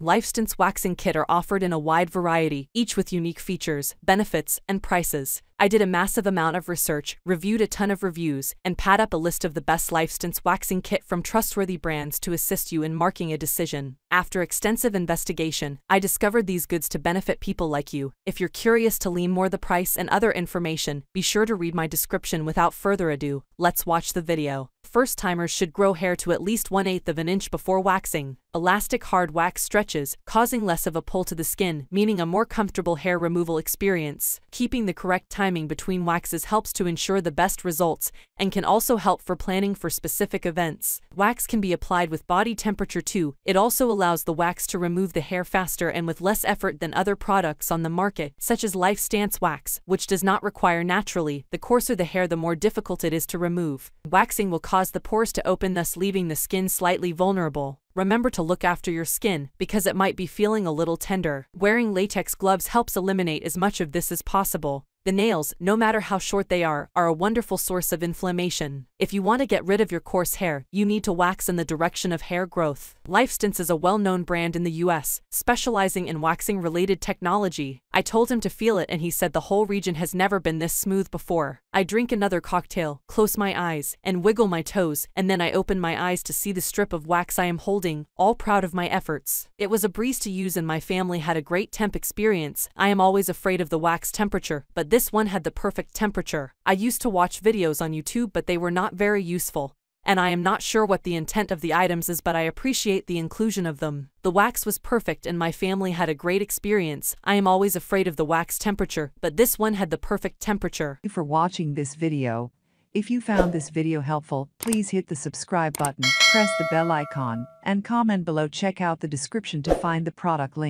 Lifestance waxing kit are offered in a wide variety, each with unique features, benefits, and prices. I did a massive amount of research, reviewed a ton of reviews, and pad up a list of the best Lifestance waxing kit from trustworthy brands to assist you in making a decision. After extensive investigation, I discovered these goods to benefit people like you. If you're curious to learn more the price and other information, be sure to read my description. Without further ado, let's watch the video. First-timers should grow hair to at least 1/8 of an inch before waxing. Elastic hard wax stretches, causing less of a pull to the skin, meaning a more comfortable hair removal experience. Keeping the correct timing between waxes helps to ensure the best results and can also help for planning for specific events. Wax can be applied with body temperature too. It also allows the wax to remove the hair faster and with less effort than other products on the market, such as Lifestance wax, which does not require naturally. The coarser the hair, the more difficult it is to remove. Waxing will cause the pores to open, thus leaving the skin slightly vulnerable. Remember to look after your skin, because it might be feeling a little tender. Wearing latex gloves helps eliminate as much of this as possible. The nails, no matter how short they are a wonderful source of inflammation. If you want to get rid of your coarse hair, you need to wax in the direction of hair growth. Lifestance is a well-known brand in the US, specializing in waxing-related technology. I told him to feel it and he said the whole region has never been this smooth before. I drink another cocktail, close my eyes, and wiggle my toes, and then I open my eyes to see the strip of wax I am holding, all proud of my efforts. It was a breeze to use and my family had a great temp experience. I am always afraid of the wax temperature, but this one had the perfect temperature. I used to watch videos on YouTube, but they were not very useful. And I am not sure what the intent of the items is, but I appreciate the inclusion of them. The wax was perfect and my family had a great experience. I am always afraid of the wax temperature, but this one had the perfect temperature. Thank you for watching this video. If you found this video helpful, please hit the subscribe button, press the bell icon, and comment below. Check out the description to find the product link.